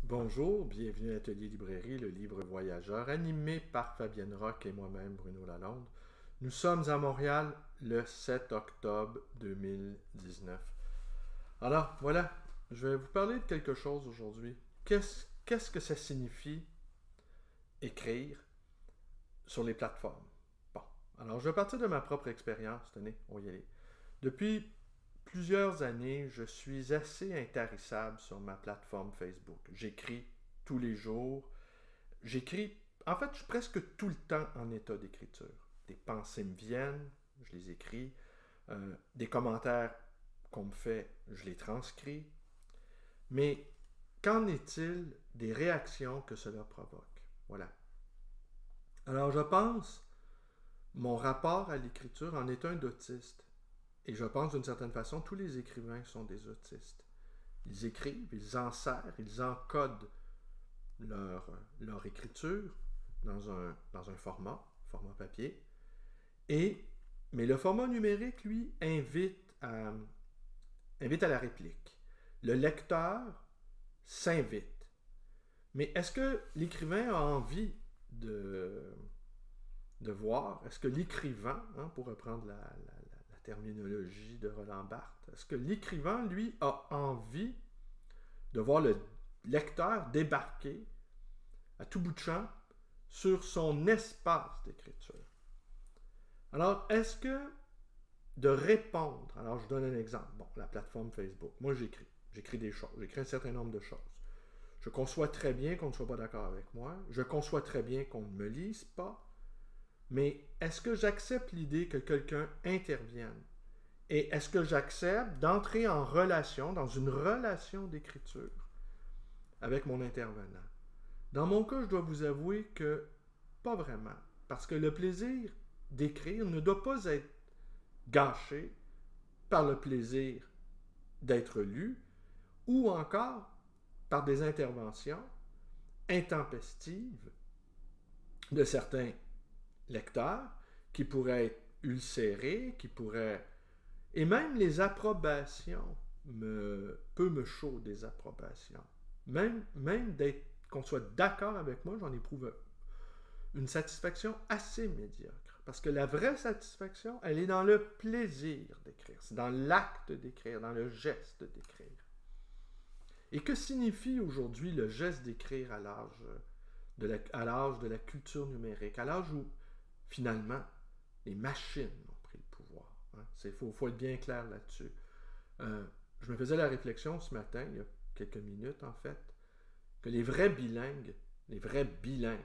Bonjour, bienvenue à l'Atelier Librairie, le livre voyageur, animé par Fabienne Roch et moi-même, Bruno Lalonde. Nous sommes à Montréal le 7 octobre 2019. Alors, voilà, je vais vous parler de quelque chose aujourd'hui. Qu'est-ce que ça signifie écrire sur les plateformes? Bon, alors je vais partir de ma propre expérience, tenez, on va y aller. Depuis plusieurs années, je suis assez intarissable sur ma plateforme Facebook. J'écris tous les jours. J'écris, en fait, je suis presque tout le temps en état d'écriture. Des pensées me viennent, je les écris. Des commentaires qu'on me fait, je les transcris. Mais qu'en est-il des réactions que cela provoque? Voilà. Alors je pense, mon rapport à l'écriture en est un d'autiste. Et je pense d'une certaine façon, tous les écrivains sont des autistes. Ils écrivent, ils en serrent, ils encodent leur, leur écriture dans un format papier. Et, mais le format numérique, lui, invite à la réplique. Le lecteur s'invite. Mais est-ce que l'écrivain a envie de voir, est-ce que l'écrivain, pour reprendre la terminologie de Roland Barthes, est-ce que l'écrivain, lui, a envie de voir le lecteur débarquer à tout bout de champ sur son espace d'écriture? Alors, est-ce que de répondre, alors je donne un exemple, bon, la plateforme Facebook, moi j'écris des choses, j'écris un certain nombre de choses. Je conçois très bien qu'on ne soit pas d'accord avec moi, je conçois très bien qu'on ne me lise pas, mais est-ce que j'accepte l'idée que quelqu'un intervienne? Et est-ce que j'accepte d'entrer en relation, dans une relation d'écriture avec mon intervenant? Dans mon cas, je dois vous avouer que pas vraiment. Parce que le plaisir d'écrire ne doit pas être gâché par le plaisir d'être lu ou encore par des interventions intempestives de certains lecteurs qui pourraient être ulcérés, qui pourraient... Et même les approbations peu me chaud des approbations. Même d'être qu'on soit d'accord avec moi, j'en éprouve une satisfaction assez médiocre. Parce que la vraie satisfaction, elle est dans le plaisir d'écrire. C'est dans l'acte d'écrire, dans le geste d'écrire. Et que signifie aujourd'hui le geste d'écrire à l'âge de la culture numérique, à l'âge où, finalement, les machines ont pris le pouvoir. Il faut être bien clair là-dessus. Je me faisais la réflexion ce matin, il y a quelques minutes en fait, que les vrais bilingues, là,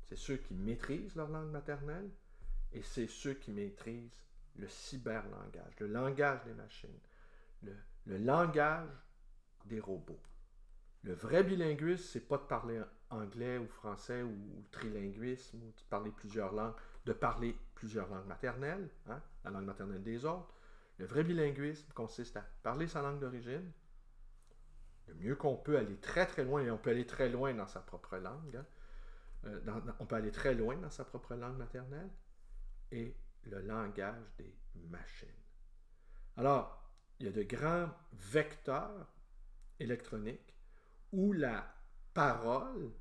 c'est ceux qui maîtrisent leur langue maternelle et c'est ceux qui maîtrisent le cyberlangage, le langage des machines, le langage des robots. Le vrai bilinguisme, c'est pas de parler anglais ou français ou trilinguisme ou de parler plusieurs langues, de parler plusieurs langues maternelles, la langue maternelle des autres. Le vrai bilinguisme consiste à parler sa langue d'origine, le mieux qu'on peut aller très très loin, et on peut aller très loin dans sa propre langue, on peut aller très loin dans sa propre langue maternelle, et le langage des machines. Alors, il y a de grands vecteurs électroniques où la parole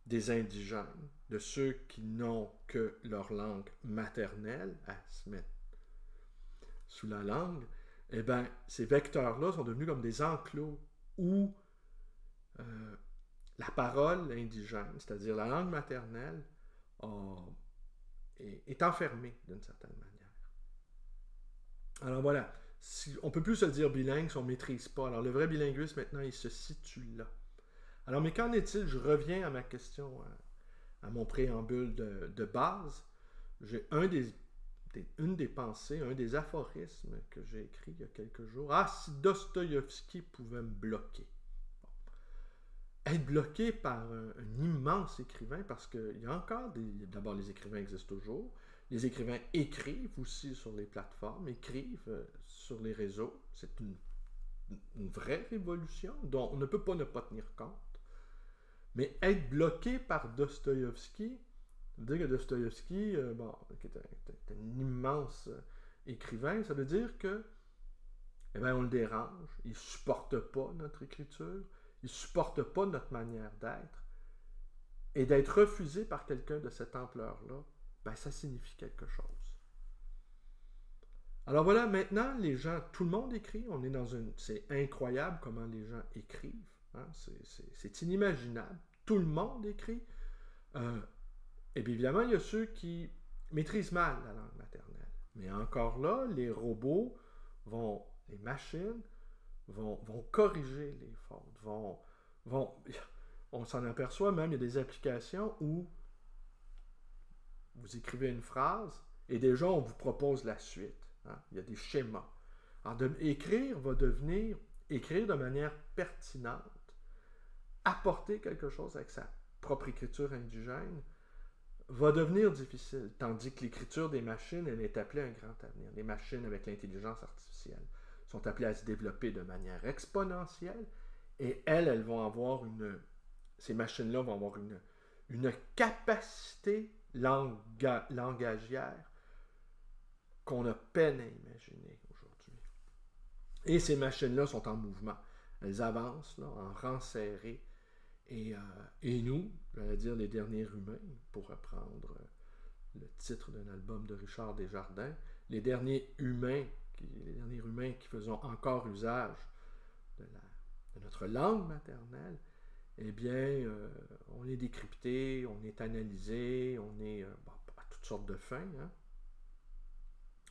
des indigènes, de ceux qui n'ont que leur langue maternelle à se mettre sous la langue, eh bien, ces vecteurs-là sont devenus comme des enclos où la parole indigène, c'est-à-dire la langue maternelle, est enfermée d'une certaine manière. Alors voilà, on ne peut plus se dire bilingue si on ne maîtrise pas. Alors le vrai bilinguisme, maintenant, il se situe là. Alors, mais qu'en est-il? Je reviens à ma question, à mon préambule de base. J'ai une des pensées, un des aphorismes que j'ai écrit il y a quelques jours. Ah, si Dostoïevski pouvait me bloquer. Bon. Être bloqué par un immense écrivain, parce qu'il y a encore d'abord, les écrivains existent toujours. Les écrivains écrivent aussi sur les plateformes, écrivent sur les réseaux. C'est une vraie révolution dont on ne peut pas ne pas tenir compte. Mais être bloqué par Dostoïevski, ça veut dire que Dostoïevski, qui est un immense écrivain, ça veut dire que on le dérange, il ne supporte pas notre écriture, ils ne supportent pas notre manière d'être. Et d'être refusé par quelqu'un de cette ampleur-là, ben ça signifie quelque chose. Alors voilà, maintenant, les gens, tout le monde écrit. On est dans une... C'est incroyable comment les gens écrivent. Hein? C'est inimaginable. Tout le monde écrit. Et bien évidemment, il y a ceux qui maîtrisent mal la langue maternelle. Mais encore là, les robots les machines vont corriger les fautes, on s'en aperçoit même, il y a des applications où vous écrivez une phrase et déjà on vous propose la suite. Hein? Il y a des schémas. Alors, écrire va devenir écrire de manière pertinente, apporter quelque chose avec sa propre écriture indigène, va devenir difficile, tandis que l'écriture des machines, elle est appelée à un grand avenir. Les machines avec l'intelligence artificielle sont appelées à se développer de manière exponentielle et elles vont avoir ces machines-là vont avoir une capacité langagière qu'on a peine à imaginer aujourd'hui. Et ces machines-là sont en mouvement. Elles avancent là, en rang serré. Et nous, j'allais dire les derniers humains, pour reprendre le titre d'un album de Richard Desjardins, les derniers humains qui faisons encore usage de notre langue maternelle, eh bien, on est décrypté, on est analysé, on est à toutes sortes de fins. Hein?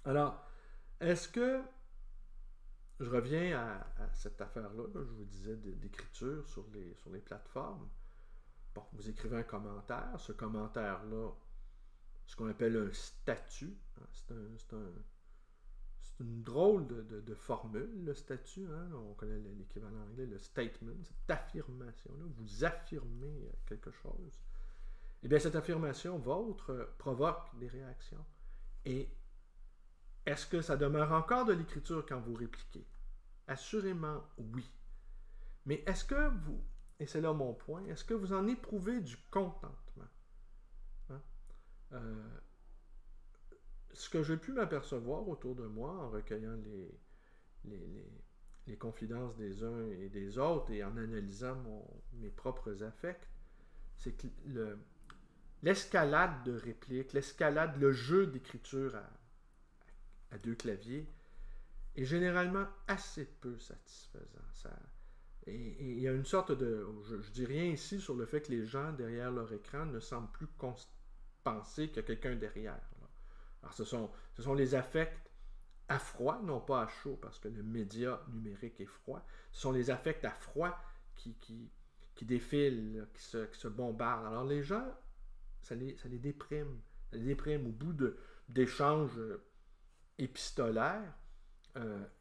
Alors, est-ce que, je reviens à cette affaire-là, je vous disais d'écriture sur les plateformes. Bon, vous écrivez un commentaire, ce commentaire-là, ce qu'on appelle un statut, hein, c'est une drôle de formule, le statut, hein, on connaît l'équivalent anglais, le statement, cette affirmation-là, vous affirmez quelque chose. Eh bien, cette affirmation vôtre provoque des réactions. Et est-ce que ça demeure encore de l'écriture quand vous répliquez? Assurément, oui. Mais est-ce que vous, et c'est là mon point, est-ce que vous en éprouvez du contentement? Hein? Ce que j'ai pu m'apercevoir autour de moi en recueillant les confidences des uns et des autres et en analysant mes propres affects, c'est que l'escalade de répliques, le jeu d'écriture à deux claviers est généralement assez peu satisfaisant. Et il y a une sorte de... Je ne dis rien ici sur le fait que les gens derrière leur écran ne semblent plus penser qu'il y a quelqu'un derrière. Là. Alors ce sont les affects à froid, non pas à chaud, parce que le média numérique est froid. Ce sont les affects à froid qui défilent, qui se bombardent. Alors les gens, ça les déprime. Ça les déprime au bout d'échanges épistolaires.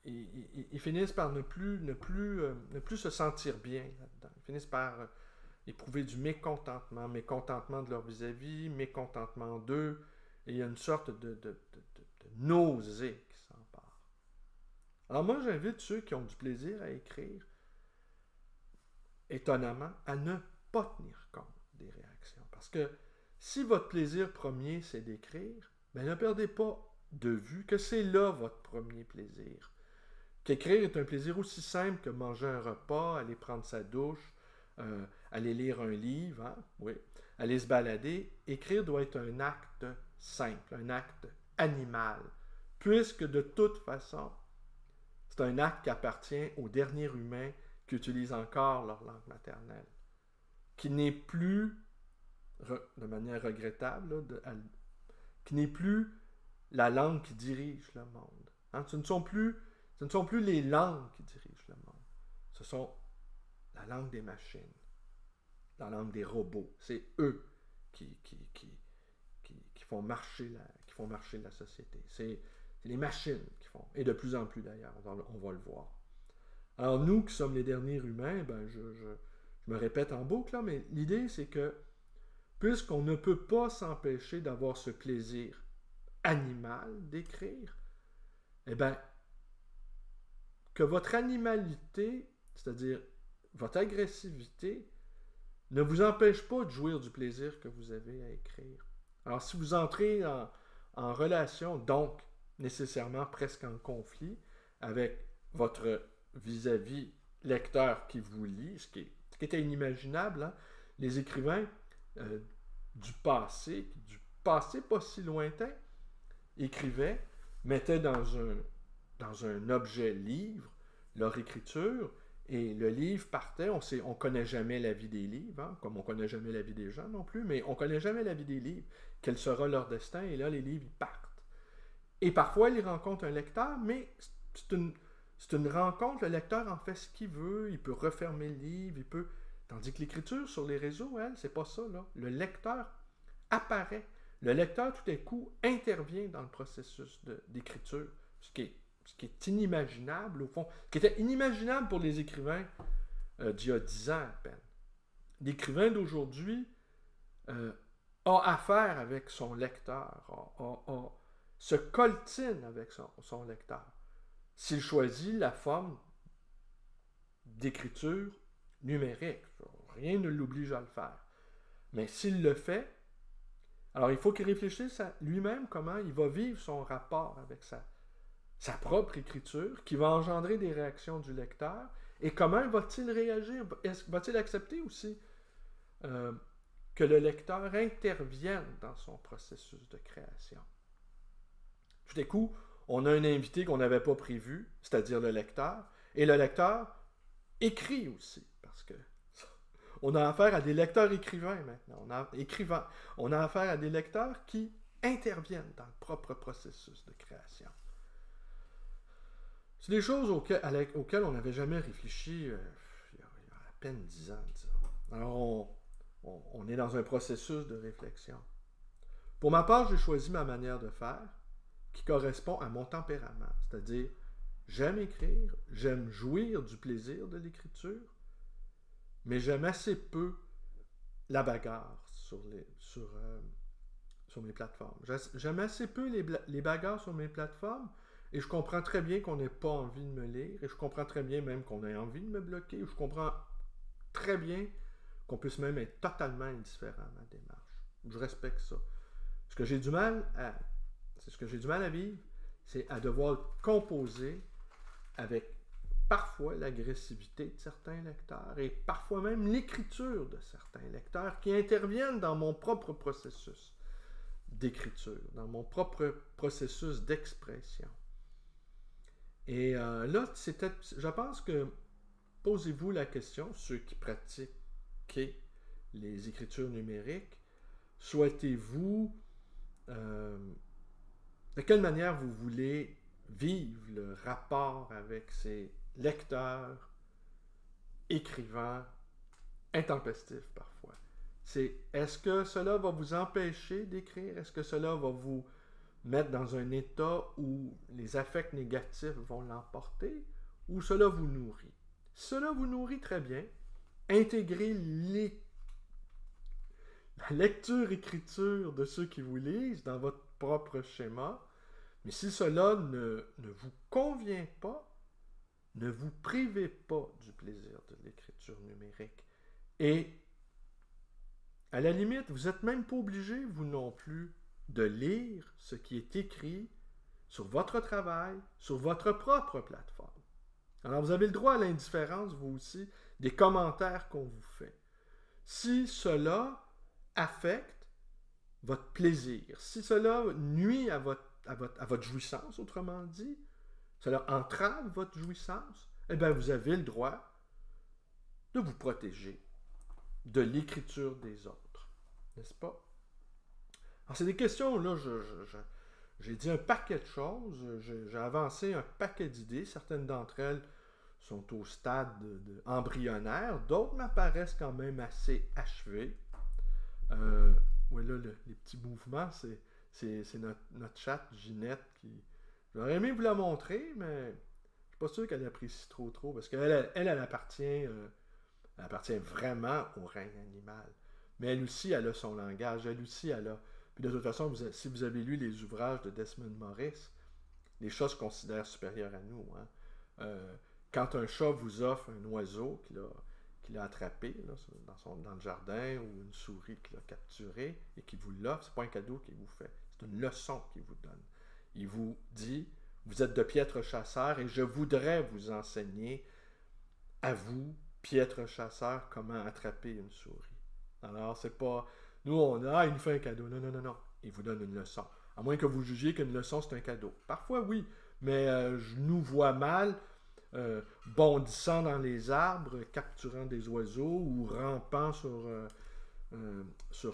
Ils finissent par ne plus se sentir bien là-dedans. Ils finissent par éprouver du mécontentement de leur vis-à-vis, mécontentement d'eux, et il y a une sorte de nausée qui s'empare. Alors moi, j'invite ceux qui ont du plaisir à écrire, étonnamment, à ne pas tenir compte des réactions. Parce que si votre plaisir premier, c'est d'écrire, ben ne perdez pas de vue que c'est là votre premier plaisir. Qu'écrire est un plaisir aussi simple que manger un repas, aller prendre sa douche, aller lire un livre, hein? Oui, aller se balader. Écrire doit être un acte simple, un acte animal, puisque de toute façon, c'est un acte qui appartient aux derniers humains qui utilisent encore leur langue maternelle, qui n'est plus, de manière regrettable, qui n'est plus la langue qui dirige le monde. Hein? Ce ne sont plus les langues qui dirigent le monde. Ce sont la langue des machines, la langue des robots. C'est eux qui font marcher la société. C'est les machines qui font. Et de plus en plus d'ailleurs, on va le voir. Alors nous qui sommes les derniers humains, ben je me répète en boucle, là, mais l'idée c'est que puisqu'on ne peut pas s'empêcher d'avoir ce plaisir animal d'écrire, eh bien, que votre animalité, c'est-à-dire votre agressivité, ne vous empêche pas de jouir du plaisir que vous avez à écrire. Alors, si vous entrez en relation, donc nécessairement presque en conflit, avec votre vis-à-vis lecteur qui vous lit, ce qui est ce qui était inimaginable, hein? Les écrivains du passé pas si lointain, écrivaient, mettaient dans un objet livre leur écriture, et le livre partait, on connaît jamais la vie des livres, hein, comme on connaît jamais la vie des gens non plus, mais on connaît jamais la vie des livres, quel sera leur destin, et là les livres ils partent. Et parfois ils rencontrent un lecteur, mais c'est une rencontre, le lecteur en fait ce qu'il veut, il peut refermer le livre, il peut... Tandis que l'écriture sur les réseaux, elle, c'est pas ça, là. Le lecteur apparaît. Le lecteur, tout à coup, intervient dans le processus d'écriture, ce qui est inimaginable, au fond, ce qui était inimaginable pour les écrivains d'il y a 10 ans à peine. L'écrivain d'aujourd'hui a affaire avec son lecteur, se coltine avec son lecteur. S'il choisit la forme d'écriture numérique, rien ne l'oblige à le faire. Mais s'il le fait, alors il faut qu'il réfléchisse à lui-même comment il va vivre son rapport avec sa propre écriture, qui va engendrer des réactions du lecteur, et comment va-t-il réagir? Va-t-il accepter aussi que le lecteur intervienne dans son processus de création? Tout à coup, on a un invité qu'on n'avait pas prévu, c'est-à-dire le lecteur, et le lecteur écrit aussi, parce que on a affaire à des lecteurs écrivains maintenant. On a affaire à des lecteurs qui interviennent dans le propre processus de création. C'est des choses auxquelles on n'avait jamais réfléchi il y a à peine 10 ans. Alors, on est dans un processus de réflexion. Pour ma part, j'ai choisi ma manière de faire qui correspond à mon tempérament. C'est-à-dire, j'aime écrire, j'aime jouir du plaisir de l'écriture, mais j'aime assez peu la bagarre sur mes plateformes. J'aime assez peu les bagarres sur mes plateformes, et je comprends très bien qu'on n'ait pas envie de me lire, et je comprends très bien même qu'on ait envie de me bloquer, je comprends très bien qu'on puisse même être totalement indifférent à ma démarche. Je respecte ça. Ce que j'ai du mal à vivre, c'est à devoir composer avec parfois l'agressivité de certains lecteurs et parfois même l'écriture de certains lecteurs qui interviennent dans mon propre processus d'écriture, dans mon propre processus d'expression. Et là, je pense que posez-vous la question, ceux qui pratiquent les écritures numériques, souhaitez-vous de quelle manière vous voulez vivre le rapport avec ces lecteurs, écrivains, intempestifs parfois. Est-ce que cela va vous empêcher d'écrire? Est-ce que cela va vous mettre dans un état où les affects négatifs vont l'emporter? Ou cela vous nourrit? Si cela vous nourrit, très bien. Intégrez la lecture-écriture de ceux qui vous lisent dans votre propre schéma. Mais si cela ne vous convient pas, ne vous privez pas du plaisir de l'écriture numérique. Et à la limite, vous n'êtes même pas obligé, vous non plus, de lire ce qui est écrit sur votre travail, sur votre propre plateforme. Alors vous avez le droit à l'indifférence, vous aussi, des commentaires qu'on vous fait. Si cela affecte votre plaisir, si cela nuit à votre jouissance, autrement dit, cela entrave votre jouissance, eh bien, vous avez le droit de vous protéger de l'écriture des autres. N'est-ce pas? Alors, c'est des questions, là, j'ai dit un paquet de choses, j'ai avancé un paquet d'idées, certaines d'entre elles sont au stade embryonnaire, d'autres m'apparaissent quand même assez achevées. Oui, là, les petits mouvements, c'est notre chatte Ginette qui... J'aurais aimé vous la montrer, mais je suis pas sûr qu'elle apprécie trop, parce qu'elle appartient vraiment au règne animal. Mais elle aussi, elle a son langage, elle aussi, elle a... Puis de toute façon, si vous avez lu les ouvrages de Desmond Morris, les chats se considèrent supérieurs à nous. Hein. Quand un chat vous offre un oiseau qu'il a attrapé là, dans le jardin, ou une souris qu'il a capturée et qu'il vous l'offre, c'est pas un cadeau qu'il vous fait, c'est une leçon qu'il vous donne. Il vous dit, vous êtes de piètres chasseurs et je voudrais vous enseigner à vous, piètre chasseur comment attraper une souris. Alors, c'est pas... Nous, on a, il nous fait un cadeau. Non, non, non, non. Il vous donne une leçon. À moins que vous jugiez qu'une leçon, c'est un cadeau. Parfois, oui. Mais je nous vois mal bondissant dans les arbres, capturant des oiseaux ou rampant sur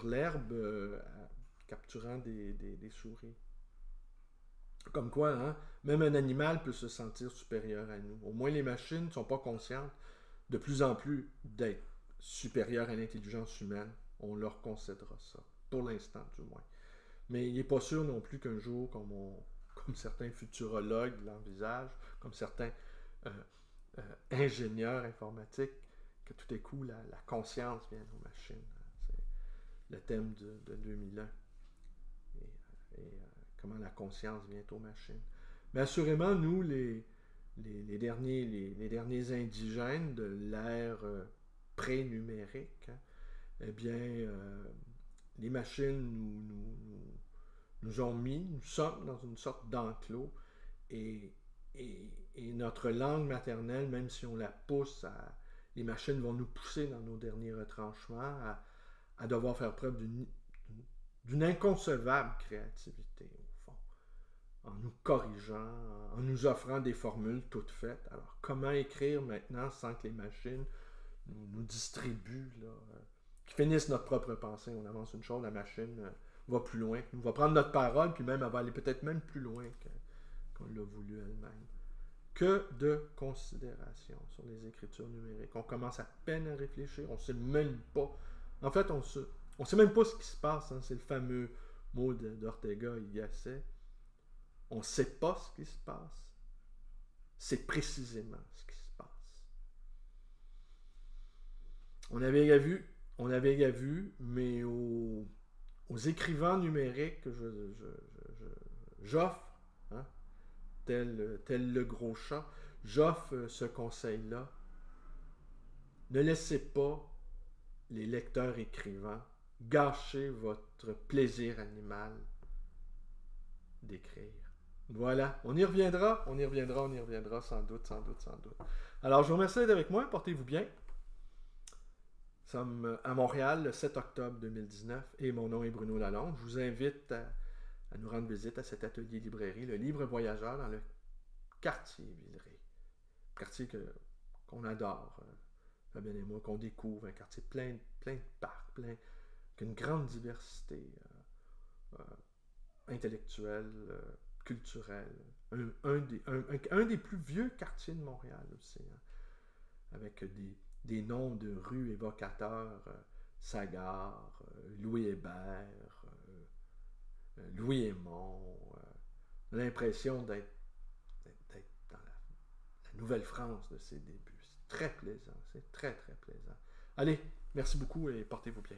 l'herbe, capturant des souris. Comme quoi, hein, même un animal peut se sentir supérieur à nous. Au moins, les machines ne sont pas conscientes de plus en plus d'être supérieures à l'intelligence humaine. On leur concédera ça, pour l'instant du moins. Mais il n'est pas sûr non plus qu'un jour, comme certains futurologues l'envisagent, comme certains euh, ingénieurs informatiques, que tout à coup la conscience vienne aux machines. C'est le thème de 2001. Comment la conscience vient aux machines. Mais assurément, nous, les derniers indigènes de l'ère pré-numérique, hein, eh bien, les machines nous ont mis, nous sommes dans une sorte d'enclos et notre langue maternelle, même si on la pousse, les machines vont nous pousser dans nos derniers retranchements à devoir faire preuve d'une inconcevable créativité, au fond, en nous corrigeant, en nous offrant des formules toutes faites. Alors, comment écrire maintenant sans que les machines nous distribuent, là, qui finissent notre propre pensée? On avance une chose, la machine va plus loin que nous, va prendre notre parole, puis même elle va aller peut-être même plus loin qu'on l'a voulu elle-même. Que de considération sur les écritures numériques. On commence à peine à réfléchir, on ne sait même pas. En fait, on ne sait même pas ce qui se passe. Hein. C'est le fameux mot d'Ortega y Gasset. On ne sait pas ce qui se passe. C'est précisément ce qui se passe. On avait vu, mais aux écrivains numériques que j'offre, hein, tel le gros chat, j'offre ce conseil-là. Ne laissez pas les lecteurs écrivants gâcher votre plaisir animal d'écrire. Voilà, on y reviendra, sans doute. Alors, je vous remercie d'être avec moi, portez-vous bien. Nous sommes à Montréal le 7 octobre 2019 et mon nom est Bruno Lalonde. Je vous invite à nous rendre visite à cet atelier librairie, le Livre Voyageur, dans le quartier Villeray. Quartier qu'on adore, Fabien et moi, qu'on découvre, un quartier plein de parcs, avec une grande diversité intellectuelle, culturelle. Un des plus vieux quartiers de Montréal aussi, hein, avec des noms de rues évocateurs, Sagard, Louis Hébert, Louis Aymon. On a l'impression d'être dans la Nouvelle-France de ses débuts. C'est très plaisant, c'est très, très plaisant. Allez, merci beaucoup et portez-vous bien.